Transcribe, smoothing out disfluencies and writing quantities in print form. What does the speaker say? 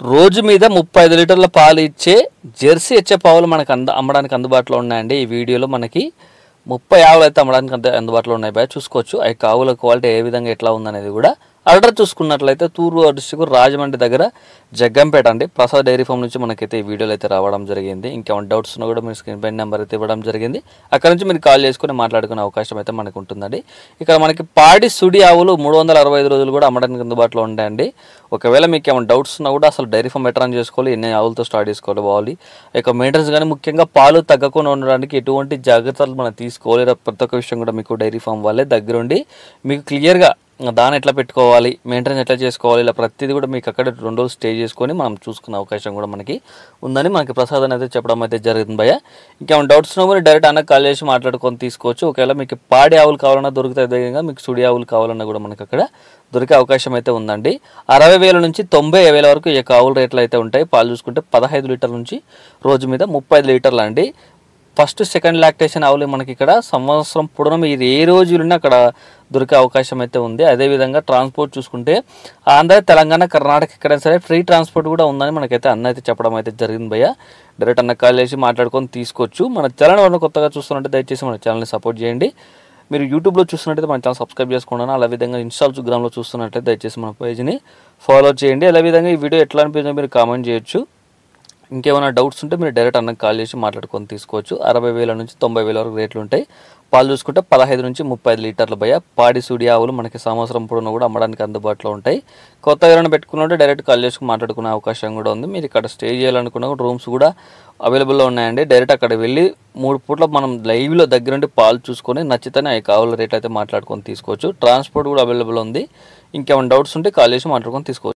రోజు మీద 35 లీటర్ల పాలు ఇచ్చే జెర్సీ హెచ్ఎఫ్ ఆవులు మనకు అమ్మడానికి అందుబాటులో ఉన్నాయండి. ఈ వీడియోలో మనకి 30 ఆవులు అయితే అమ్మడానికి అందుబాటులో ఉన్నాయి బాయ్. చూసుకోవచ్చు ఆ యొక్క ఆవుల క్వాలిటీ ఏ విధంగా ఎట్లా ఉందనేది కూడా. అడ్రస్ చూసుకున్నట్లయితే తూర్పు డిస్ట్రిక్ట్ రాజమండ్రి దగ్గర జగ్గంపేట అండి. ప్రసాద్ డైరీ ఫామ్ నుంచి మనకైతే ఈ వీడియోలో అయితే రావడం జరిగింది. ఇంకేమైనా డౌట్స్ ఉన్నా కూడా మీరు స్క్రీన్ పై నెంబర్ అయితే ఇవ్వడం జరిగింది. అక్కడ నుంచి మీరు కాల్ చేసుకుని మాట్లాడుకునే అవకాశం అయితే మనకు ఉంటుందండి. ఇక్కడ మనకి పాడి సుడి ఆవులు 365 రోజులు కూడా అమ్మడానికి అందుబాటులో ఉంటాయండి. ఒకవేళ మీకు ఏమైనా డౌట్స్ ఉన్నా కూడా అసలు డైరీ ఫామ్ ఎట్లా చేసుకోవాలి, ఎన్ని ఆవులతో స్టార్ట్ చేసుకోవాలి, బావాలి ఇక మెయింటెనెన్స్ కానీ ముఖ్యంగా పాలు తగ్గకుండా ఉండడానికి ఎటువంటి జాగ్రత్తలు మనం తీసుకోవాలి, ప్రతి ఒక్క విషయం కూడా మీకు డైరీ ఫామ్ వాళ్ళే దగ్గరుండి మీకు క్లియర్గా దాన్ని ఎట్లా పెట్టుకోవాలి, మెయింటెనెన్స్ ఎట్లా చేసుకోవాలి, ఇలా ప్రతిదీ కూడా మీకు అక్కడ 2 రోజులు స్టే చేసుకొని మనం చూసుకునే అవకాశం కూడా మనకి ఉందని మనకి ప్రసాద్ అయితే చెప్పడం అయితే జరుగుతుంది భయ్య. ఇంకేమైనా డౌట్స్ ఉన్నా కూడా డైరెక్ట్ అన్న కాల్ చేసి మాట్లాడుకొని తీసుకోవచ్చు. ఒకవేళ మీకు పాడి ఆవులు కావాలన్నా దొరుకుతాయి, విధంగా మీకు సుడి ఆవులు కావాలన్నా కూడా మనకి అక్కడ దొరికే అవకాశం అయితే ఉందండి. 60,000 నుంచి 90,000 వరకు ఈ యొక్క ఆవుల రేట్లు అయితే ఉంటాయి. పాలు చూసుకుంటే 15 లీటర్ల నుంచి రోజు మీద 35 లీటర్లు అండి. ఫస్ట్ సెకండ్ లాక్టేషన్ ఆవులు మనకి ఇక్కడ సంవత్సరం పొడవునా మీరు ఏ రోజులున్నా అక్కడ దొరికే అవకాశం అయితే ఉంది. అదేవిధంగా ట్రాన్స్పోర్ట్ చూసుకుంటే ఆంధ్ర, తెలంగాణ, కర్ణాటక ఎక్కడైనా సరే ఫ్రీ ట్రాన్స్పోర్ట్ కూడా ఉందని మనకైతే అన్న అయితే చెప్పడం అయితే జరిగింది భయ్య. డైరెక్ట్ అన్న కాల్ చేసి మాట్లాడుకొని తీసుకోవచ్చు. మన ఛానల్ ఎవరైనా కొత్తగా చూస్తున్నట్టు దయచేసి మన ఛానల్ని సపోర్ట్ చేయండి. మీరు యూట్యూబ్లో చూస్తున్నట్టయితే మన ఛానల్ సబ్స్క్రైబ్ చేసుకున్నాను. అదేవిధంగా ఇన్స్టాగ్రామ్లో చూస్తున్నట్లయితే దయచేసి మన పేజ్ని ఫాలో చేయండి. అదేవిధంగా ఈ వీడియో ఎట్లా అనిపించిందో మీరు కామెంట్ చేయొచ్చు. ఇంకేమైనా డౌట్స్ ఉంటే మీరు డైరెక్ట్ అన్నకు కాల్ చేసి మాట్లాడుకొని తీసుకోవచ్చు. 60,000 నుంచి 90,000 వరకు రేట్లు ఉంటాయి. పాలు చూసుకుంటే 15 నుంచి 35 లీటర్ల భయ్య. పాడి సుడి ఆవులు మనకి సంవత్సరం పొడవునా కూడా అమ్మడానికి అందుబాటులో ఉంటాయి. కొత్తగా ఎవరైనా పెట్టుకున్నట్టు డైరెక్ట్ కాల్ చేసుకుని మాట్లాడుకునే అవకాశం కూడా ఉంది. మీరు ఇక్కడ స్టే చేయాలనుకున్న రూమ్స్ కూడా అవైలబుల్లో ఉన్నాయండి. డైరెక్ట్ అక్కడ వెళ్ళి 3 పూట్ల మనం లైవ్లో దగ్గరుండి పాలు చూసుకొని నచ్చితేనే ఆ ఆవుల రేట్ అయితే మాట్లాడుకొని తీసుకోవచ్చు. ట్రాన్స్పోర్ట్ కూడా అవైలబుల్ ఉంది. ఇంకేమైనా డౌట్స్ ఉంటే కాల్ చేసి మాట్లాడుకొని తీసుకోవచ్చు.